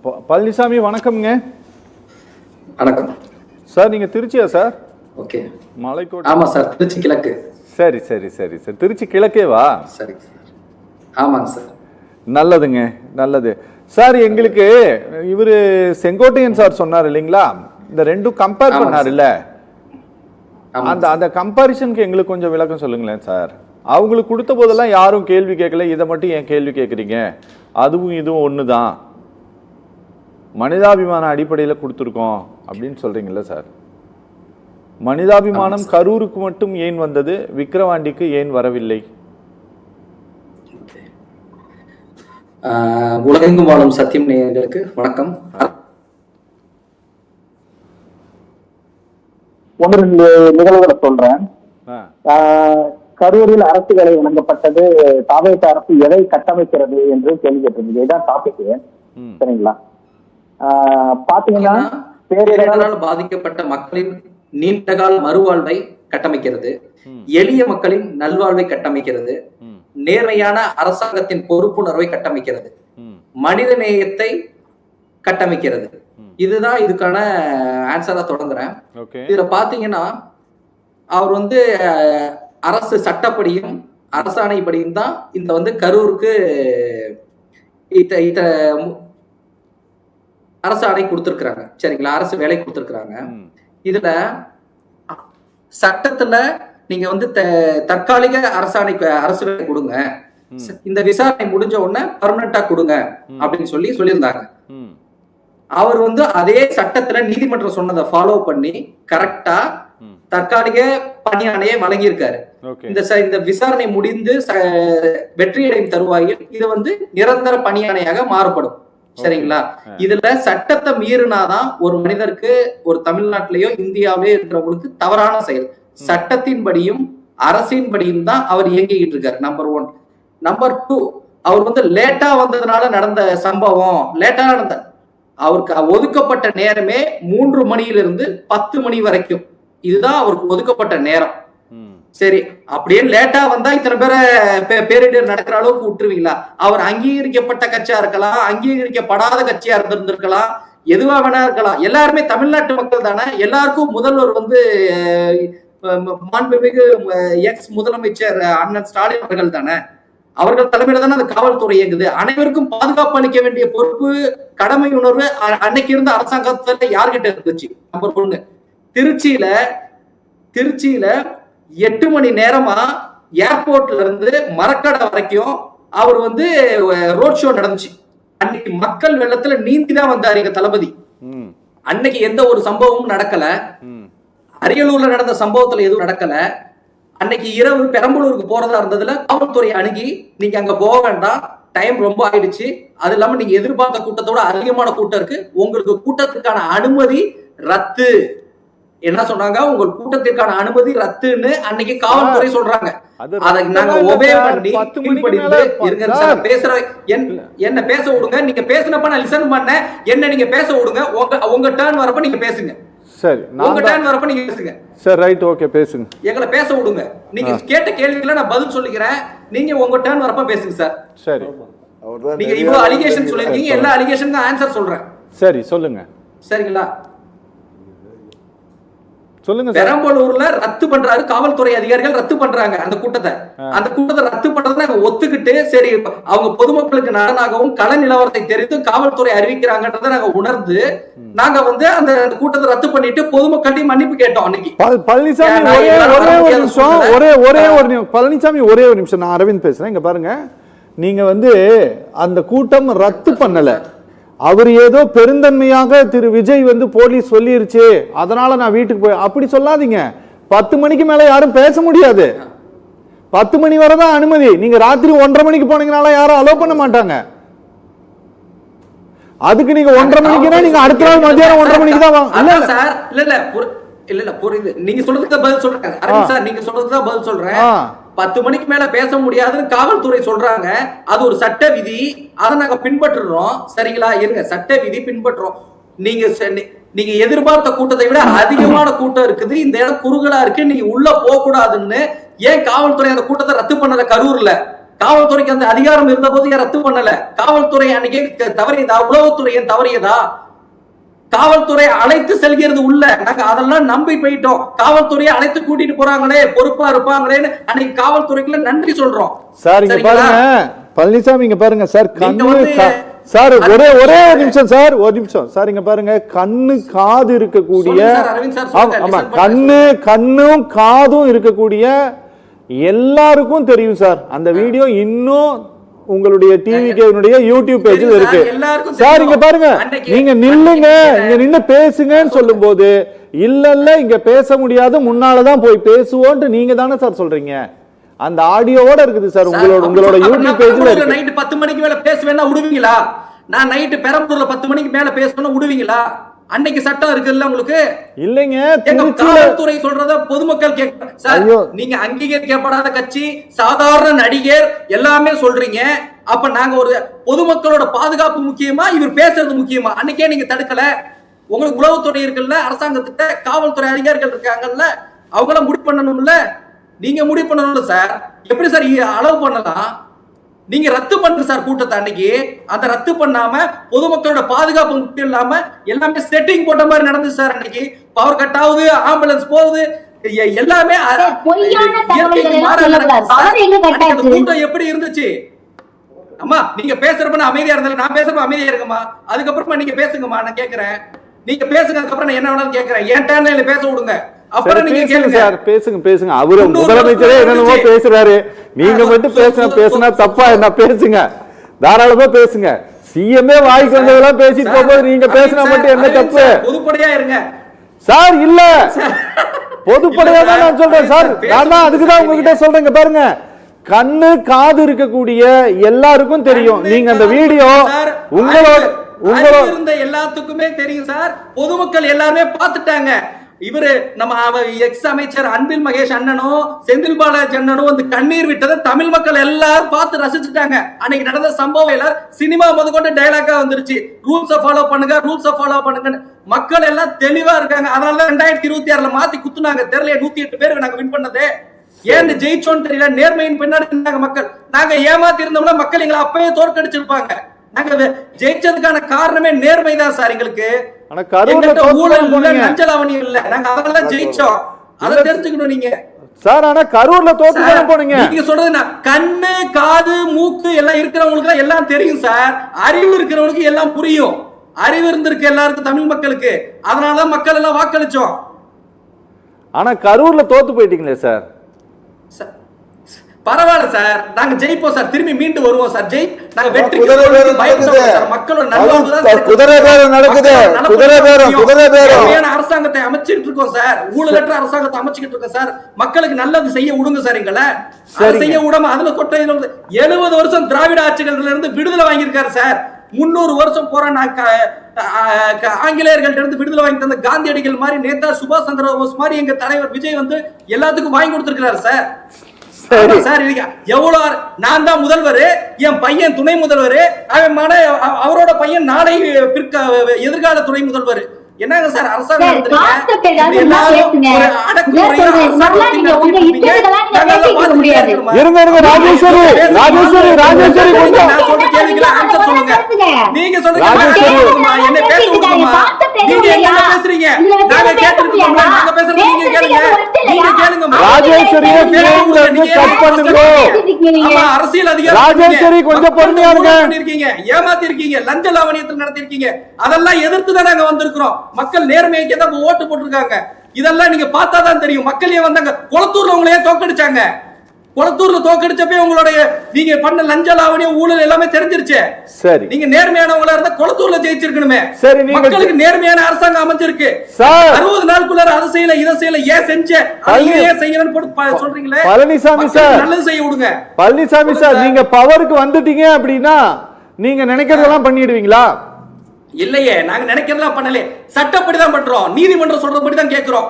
பழனிசாமி வணக்கம்ங்க. வணக்கம் சார். நீங்க திருச்சியா சார்? ஓகே. மலைக்கோட்டை. ஆமா சார், திருச்சி கிழக்கு. சரி சரி சரி சார், திருச்சி கிழக்கேவா? சரி சார். ஆமாங்க சார். நல்லதுங்க, நல்லது சார். எங்களுக்கு இவரு செங்கோட்டையன் சார் சொன்னார் இல்லைங்களா, இந்த ரெண்டும் கம்பேர் பண்ணாருல்ல, அந்த அந்த கம்பாரிசனுக்கு எங்களுக்கு கொஞ்சம் விளக்கம் சொல்லுங்களேன் சார். அவங்களுக்கு கொடுத்த போதெல்லாம் யாரும் கேள்வி கேட்கல, இதை மட்டும் ஏன் கேள்வி கேட்குறீங்க, அதுவும் இதுவும் ஒன்று தான், மனிதாபிமான அடிப்படையில் கொடுத்துருக்கோம் அப்படின்னு சொல்றீங்கல்ல சார். மனிதாபிமானம் கரூருக்கு மட்டும் ஏன் வந்தது, விக்கிரவாண்டிக்கு ஏன் வரவில்லை? உலகெங்கும் வாழும் சத்தியம் நேயர்களுக்கு வணக்கம். ஒன்று ரெண்டு நிகழ்வுகளை சொல்றேன். கரூரில் அரசு வேலை வழங்கப்பட்டது, தாவேக அரசு எதை கட்டமைக்கிறது என்று கேள்வி கேட்டிருந்தது. இதுதான் டாபிக். சரிங்களா? பாத்தீங்கன்னா பேரிடரால் பாதிக்கப்பட்ட மக்களின் நீண்டகால மறுவாழ்வை கட்டமைக்கிறது, எளிய மக்களின் நல்வாழ்வை கட்டமைக்கிறது, நேர்மையான அரசாங்கத்தின் பொறுப்புணர்வை கட்டமைக்கிறது, மனித நேயத்தை கட்டமைக்கிறது. இதுதான் இதுக்கான ஆன்சரா தொடங்குறேன். இதுல பாத்தீங்கன்னா அவர் அரசு சட்டப்படியும் அரசாணைப்படியும் தான் இந்த கரூருக்கு அரசு ஆணை கொடுத்திருக்கிறாங்க. சரிங்களா? அரசு வேலை கொடுத்திருக்கிறாங்க. இதுல சட்டத்துல நீங்க தற்காலிக அரசாணைக்கு அரசு வேலை கொடுங்க, இந்த விசாரணை முடிஞ்ச உடனே பர்மனண்டா கொடுங்க அப்படின்னு சொல்லியிருந்தாங்க. அவர் அதே சட்டத்துல நீதிமன்றம் சொன்னதை ஃபாலோ பண்ணி கரெக்டா தற்காலிக பணியாணையை வழங்கியிருக்காரு. இந்த விசாரணை முடிந்து வெற்றியடையும் தருவாயில் இது நிரந்தர பணியாணையாக மாறுபடும். சரிங்களா? இதுல சட்டத்தை மீறினாதான் ஒரு மனிதருக்கு, ஒரு தமிழ்நாட்டிலேயோ இந்தியாவிலேயோ இருக்கிறவங்களுக்கு தவறான செயல். சட்டத்தின்படியும் அரசின்படியும் தான் அவர் இயங்கிக்கிட்டு இருக்காரு. நம்பர் 1. நம்பர் 2, அவர் லேட்டா வந்ததுனால நடந்த சம்பவம். லேட்டா நடந்த அவருக்கு ஒதுக்கப்பட்ட நேரமே 3 மணியிலிருந்து 10 மணி வரைக்கும். இதுதான் அவருக்கு ஒதுக்கப்பட்ட நேரம். சரி, அப்படியே லேட்டா வந்தா இத்தனை பேரை பேரிடர் நடக்கிற அளவுக்கு விட்டுருவீங்களா? அவர் அங்கீகரிக்கப்பட்ட கட்சியா இருக்கலாம், அங்கீகரிக்கப்படாத கட்சியா இருந்திருக்கலாம், எதுவா வேணா இருக்கலாம். எல்லாருமே தமிழ்நாட்டு மக்கள் தானே. எல்லாருக்கும் முதல்வர் மாண்புமிகு எக்ஸ் முதலமைச்சர் அண்ணன் ஸ்டாலின் அவர்கள் தானே. அவர்கள் தலைமையில தானே அந்த காவல்துறை இயங்குது. அனைவருக்கும் பாதுகாப்பு அளிக்க வேண்டிய பொறுப்பு, கடமை உணர்வு அன்னைக்கு இருந்த அரசாங்கத்துல யார்கிட்ட இருந்துச்சு? நம்பர் 1. திருச்சியில 8 மணி நேரமா ஏர்போர்ட்ல இருந்து மரக்கடை வரைக்கும் அவர் ரோட் ஷோ நடந்துச்சு. அன்னைக்கு மக்கள் வெள்ளத்துல நீந்திதான் வந்தாரு எங்க தளபதி. அன்னைக்கு எந்த ஒரு சம்பவமும் நடக்கல. அரியலூர்ல நடந்த சம்பவத்துல எதுவும் நடக்கல. அன்னைக்கு இரவு பெரம்பலூருக்கு போறதா இருந்ததுல காவல்துறை அணுகி, நீங்க அங்க போக வேண்டாம், டைம் ரொம்ப ஆயிடுச்சு, அது இல்லாம நீங்க எதிர்பார்த்த கூட்டத்தோட அதிகமான கூட்டம் இருக்கு, உங்களுக்கு கூட்டத்துக்கான அனுமதி ரத்து. என்ன சொன்னாங்க? உங்கள் கூட்டத்திற்கான அனுமதி ரத்துன்னு அன்னைக்கு காவல்துறை சொல்றாங்க. அதை நாங்க ஒபே பண்ணி என்ன பேச விடுங்க. நீங்க பேசினப்ப நான் லிசன் பண்ணேன். என்ன நீங்க பேச விடுங்க. உங்க டர்ன் வரப்ப நீங்க பேசுங்க. சரி, உங்க டர்ன் வரப்ப நீங்க பேசுங்க. சரி, ரைட், ஓகே, பேசுங்க. எங்களை பேச விடுங்க. நீங்க கேட்ட கேள்விகளை நான் பதில் சொல்லிக்கிறேன். நீங்க உங்க டர்ன் வரப்ப பேசுங்க சார். சரி, நீங்க இவ்வளவு அலிகேஷன் சொல்லிருக்கீங்க, எல்லா அலிகேஷனுக்கும் ஆன்சர் சொல்றேன். சரி, சொல்லுங்க. சரிங்களா? சொல்லுங்க. பெரம்பலூர்ல ரத்து பண்றாரு, காவல்துறை அதிகாரிகள் ரத்து பண்றாங்க அந்த கூட்டத்தை ரத்து பண்றதை நாங்க ஒத்துக்கிட்டு, சரி அவங்க பொதுமக்களுக்கு நலனாகவும் கள நிலவரத்தை தெரிந்து காவல்துறை அறிவிக்கிறாங்கன்றதை நாங்க உணர்ந்து நாங்க அந்த கூட்டத்தை ரத்து பண்ணிட்டு பொதுமக்கள்கிட்ட மன்னிப்பு கேட்டோம். அன்னைக்கு பழனிசாமி ஒரே ஒரு நிமிஷம், நான் அரவிந்த் பேசுறேன். இங்க பாருங்க, நீங்க அந்த கூட்டம் ரத்து பண்ணல, அவர் ஏதோ பெருந்தன்மையாக திரு விஜய் போலீஸ் சொல்லிருச்சு அதனால நான் வீட்டுக்கு போய் அப்படி சொல்லாதீங்க. 10 மணிக்கு மேல யாரும் பேச முடியாது. 10 மணி வரை தான் அனுமதி. நீங்க ராத்திரி 1:30 மணிக்கு போனீங்கனால யாரும் அலோவ் பண்ண மாட்டாங்க. அதுக்கு நீங்க 1:30 மணிக்குனா நீங்க அடுத்த நாள் மதியானம் 1:30 மணிக்கு தான் வாங்க. இல்ல சார், இல்ல புரியுது. நீங்க சொல்றதுக்கு பதில் சொல்றேன் அரவிந்த் சார், நீங்க சொல்றதுக்கு தான் பதில் சொல்றேன். 10 மணிக்கு மேல பேச முடியாதுன்னு காவல்துறை சொல்றாங்க. அது ஒரு சட்ட விதி, அதை நாங்க பின்பற்றுறோம். சரிங்களா? இருங்க, சட்ட விதி பின்பற்றுறோம். நீங்க எதிர்பார்த்த கூட்டத்தை விட அதிகமான கூட்டம் இருக்குது, இந்த இடம் குறுகலா இருக்கு, நீங்க உள்ள போக கூடாதுன்னு ஏன் காவல்துறை அந்த கூட்டத்தை ரத்து பண்ணல? காவல்துறைக்கு அந்த அதிகாரம் இருந்த போது ரத்து பண்ணல. காவல்துறை அன்னைக்கு தவறியதா? உளவுத்துறை தவறியதா? காவல்துறை அழைத்து செல்கிறது உள்ள, நாங்க அதெல்லாம் நம்பி போயிட்டோம். காவல்துறையை அழைத்து கூட்டிட்டு போறாங்களே, பொறுப்பா இருப்பாங்களேன்னு அன்னைக்கு காவல்துறைக்குள்ள நன்றி சொல்றோம். சார் இங்க பாருங்க பழனிசாமி, இங்க பாருங்க சார், கண்ணு சார் ஒரே நிமிஷம் சார், ஒரு நிமிஷம் சார். இங்க பாருங்க, கண்ணு காது இருக்கக்கூடிய, ஆமா கண்ணும் காதும் இருக்கக்கூடிய எல்லாருக்கும் தெரியும் சார். அந்த வீடியோ இன்னும் உங்களுடைய டிவிகேனுடைய யூடியூப் பேஜில் இருக்கு சார். இங்க பாருங்க, நீங்க நில்லுங்க, இங்க நின்னு பேசுங்கன்னு சொல்லும் போது இல்ல இங்க பேச முடியாது, முன்னாலதான் போய் பேசுவோம் நீங்க தானே சார் சொல்றீங்க. அந்த ஆடியோவோட இருக்குது சார் உங்களோட யூடியூப் பேஜ்ல இருக்கு. நைட் 10 மணிக்கு மேல பேசுவேன்னா விடுவீங்களா? நான் நைட் பெரம்பூர்ல 10 மணிக்கு மேல பேசணும்னா விடுவீங்களா? அன்னைக்கு சட்டம் இருக்குல்ல உங்களுக்கு? இல்லைங்க, காவல்துறை சொல்றத பொதுமக்கள் கேட்க சார். நீங்க அங்கீகரிக்கப்படாத கட்சி, சாதாரண நடிகர் எல்லாமே சொல்றீங்க. அப்ப நாங்க ஒரு பொதுமக்களோட பாதுகாப்பு முக்கியமா, இவர் பேசுறது முக்கியமா? அன்னைக்கே நீங்க தடுக்கல. உங்களுக்கு உளவுத்துறை இருக்குல்ல, அரசாங்கத்துக்கு காவல்துறை அதிகாரிகள் இருக்காங்கல்ல, அவங்கள முடிவு பண்ணணும்ல, நீங்க முடிவு பண்ணணும்ல சார். எப்படி சார் அளவு பண்ணலாம்? நீங்க ரத்து பண்ணுங்க சார் கூட்டத்தை. அன்னைக்கு அந்த ரத்து பண்ணாம பொதுமக்களோட பாதுகாப்பு முக்கியம் இல்லாம எல்லாமே செட்டிங் போட்ட மாதிரி நடந்துச்சு சார். அன்னைக்கு பவர் கட் ஆகுது, ஆம்புலன்ஸ் போகுது, எல்லாமே கூட்டம் எப்படி இருந்துச்சு? அம்மா நீங்க பேசுறப்ப அமைதியா இருந்தாலும், நான் பேசுறப்ப அமைதியா இருக்குமா? அதுக்கப்புறமா நீங்க பேசுங்கம்மா, நான் கேக்குறேன். நீங்க பேசுங்க, அதுக்கப்புறம் நான் என்ன வேணாலும் கேக்குறேன். என் டேர்ன்ல பேச விடுங்க, அப்புறம் நீங்க கேளுங்க சார். பேசுங்க. அவரு முதலமைச்சரே என்னென்னமோ பேசுறாரு, நீங்க மட்டும் பேசினா தப்பா என்ன? பேசுங்க, தாராளமா பேசுங்க. சிஎம்ஏ வாய்க்கு வந்ததெல்லாம் பேசிட்டு போகும்போது நீங்க பேசினா மட்டும் என்ன தப்பு? பொதுப்படையா இருங்க சார். இல்ல பொதுப்படையா தான் நான் சொல்றேன் சார். நான் அதுக்குதான் உங்ககிட்ட சொல்றேங்க. பாருங்க, கண்ணு காது இருக்கக்கூடிய எல்லாருக்கும் தெரியும். நீங்க அந்த வீடியோ உங்களோட இருந்த எல்லாத்துக்குமே தெரியும் சார். பொதுமக்கள் எல்லாருமே பார்த்துட்டாங்க. இவரு நம்ம எக்ஸ் அமைச்சர் அன்பில் மகேஷ் அண்ணனும் செந்தில் பாலாஜி அண்ணனும் வந்து கண்ணீர் விட்டதை தமிழ் மக்கள் எல்லாரும் பார்த்து ரசிச்சுட்டாங்க. அன்னைக்கு நடந்த சம்பவம் எல்லாம் சினிமா முதற்கொண்டு டைலாக்கா வந்துருச்சு. ரூல்ஸை ஃபாலோ பண்ணுங்க. மக்கள் எல்லாம் தெளிவா இருக்காங்க. அதனால 2026 மாத்தி குத்துனாங்க. தெரியல 108 பேருக்கு நாங்க வின் பண்ணதே. ஏன் ஜெயிச்சோன்னு தெரியல. நேர்மையின் பின்னாடி இருந்தாங்க மக்கள். நாங்க ஏமாத்தி இருந்தோம்னா மக்கள் எங்களை அப்பயே தோற்கடிச்சிருப்பாங்க. நாங்க ஜெயிச்சதுக்கான காரணமே நேர்மை தான் சார். எங்களுக்கு நஞ்சலாவணி இல்ல, நாங்க அதெல்லாம் ஜெயிச்சோம். அதை தெரிஞ்சுக்கணும் நீங்க சார். ஆனா கரூர்ல தோத்து போனீங்க. நீங்க சொல்றது கண்ணு காது மூக்கு எல்லாம் இருக்கிறவங்களுக்கு எல்லாம் தெரியும் சார். அறிவு இருக்கிறவங்களுக்கு எல்லாம் புரியும். அறிவு இருந்திருக்கு எல்லாருக்கும், தமிழ் மக்களுக்கு. அதனாலதான் மக்கள் எல்லாம் வாக்களிச்சோம். ஆனா கரூர்ல தோத்து போயிட்டீங்களே சார். பரவாயில்ல சார், நாங்க ஜெயிப்போம் சார். திரும்பி மீண்டு வருவோம் சார். நாங்க வெற்றி மக்களோட அரசாங்கத்தை அமைச்சிட்டு இருக்கோம் சார். ஊழலற்ற அரசாங்கத்தை அமைச்சுக்கிட்டு இருக்கோம் சார். மக்களுக்கு நல்லது செய்ய விடுங்க சார். எங்களை செய்ய விடாம அதுல கொட்டை 70 வருஷம் திராவிட ஆட்சிகள்ல இருந்து விடுதலை வாங்கியிருக்காரு சார். 300 வருஷம் போற ஆங்கிலேயர்கள்ட்ட இருந்து விடுதலை வாங்கி தந்த காந்தியடிகள் மாதிரி, நேதா சுபாஷ் சந்திர போஸ் மாதிரி எங்க தலைவர் விஜய் வந்து எல்லாத்துக்கும் வாங்கி கொடுத்திருக்கிறாரு சார். எவ்வளவு நான் தான் முதல்வர், என் பையன் துணை முதல்வர், அவரோட பையன் நாளை எதிர்கால துணை முதல்வர். என்னங்க சார் அரசாங்கம்? நீங்க சொல்றீங்க என்ன பேச விடுமா? நீங்க என்ன பேசுறீங்க? நாங்க கேட்டுருக்கோம். நாங்க பேசுறது நீங்க கேளுங்க. நீங்க கேளுங்க. ராஜேஸ்வரியை கட் பண்ணுங்க. ஆமா, அரசியல் அதிகாரி ராஜேஸ்வரி கொஞ்சம் பொறுமையா இருங்க. ஏமாத்தி இருக்கீங்க, லஞ்ச லாவணியத்தில் நடத்தி இருக்கீங்க. அதெல்லாம் எதிர்த்து தான் நாங்க வந்திருக்கிறோம். மக்கள் நேர்மைக்கு தான் ஓட்டு போட்டுருக்காங்க. இதெல்லாம் நீங்க பார்த்தா தான் தெரியும். மக்கள் ஏன் வந்தாங்க? குளத்தூர்ல உங்களையே தோக்கடிச்சாங்க. குளத்தூர்ல தோக்கடிச்சப்பே உங்களுடைய நீங்க பண்ண லஞ்ச லாவணியம் ஊழல் எல்லாமே தெரிஞ்சிருச்சு. சரி, நீங்க நேர்மையானவங்களா இருந்தா குளத்தூர்ல ஜெயிச்சிருக்கணுமே. சரி, மக்களுக்கு நேர்மையான அரசாங்கம் அமைஞ்சிருக்கு. 60 நாளுக்குள்ள அதை செய்யல இதை செய்யல, ஏன் செஞ்ச ஏன் செய்யலன்னு போட்டு சொல்றீங்களே. பழனிசாமி சார், நல்லது செய்ய விடுங்க. பழனிசாமி சார், நீங்க பவருக்கு வந்துட்டீங்க அப்படின்னா நீங்க நினைக்கிறதெல்லாம் பண்ணிடுவீங்களா? இல்லையே, நாங்க நினைக்கிறதெல்லாம் பண்ணல. சட்டப்படிதான் பண்றோம். நீதிமன்றம் சொல்றபடி தான் கேட்கிறோம்.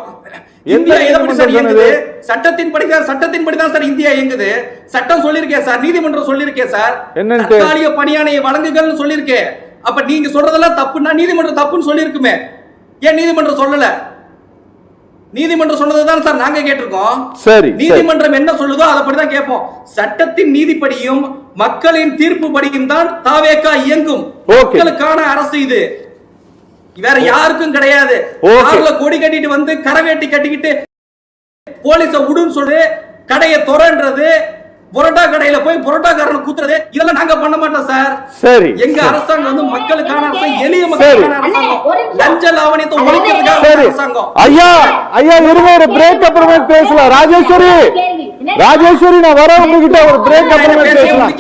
இந்தியா எதப்படி சார் இயங்குது? சட்டத்தின்படிதான் சார் இந்தியா இயங்குது. சட்டம் சொல்லிருக்கேன் சார், நீதிமன்றம் சொல்லிருக்கேன் சார், தற்காலிக பணியாணையை வழங்குகள்னு சொல்லிருக்கேன். அப்ப நீங்க சொல்றதெல்லாம் தப்புன்னா நீதிமன்றம் தப்புன்னு சொல்லிருக்குமே. ஏன் நீதிமன்றம் சொல்லல? நீதிமன்றம் சொன்னதுதான் சார் நாங்க கேட்டிருக்கோம். சரி, நீதிமன்றம் என்ன சொல்லுதோ அதப்படிதான் கேட்போம். சட்டத்தின் நீதிப்படியும் மக்களின் தீர்ப்பு படியும் தான் தாவேகா இயங்கும். மக்களுக்கான அரசு இது, வேற யாருக்கும் கிடையாது. கார்ல கொடி கட்டிட்டு வந்து கரவேட்டி கட்டிக்கிட்டு போலீஸ விடுன்னு சொல்லி கடையை துறன்றது, புரோட்டா கடையில போய் புரோட்டாக்காரனை கூத்துறது, இதெல்லாம் நாங்க பண்ண மாட்டோம் சார். சரி, எங்க அரசாங்கம் வந்து மக்களுக்கான அரசாங்கம், எளிய மக்களுக்கான அரசாங்கம், லஞ்ச லாவணியத்தை ஒழிக்கிறதுக்கான அரசாங்கம். ஐயா ஐயா இருங்க, ஒரு பிரேக் அப்புறமே பேசலாம். ராஜேஸ்வரி நான் வர உங்ககிட்ட ஒரு பிரேக் அப்புறமே பேசலாம்.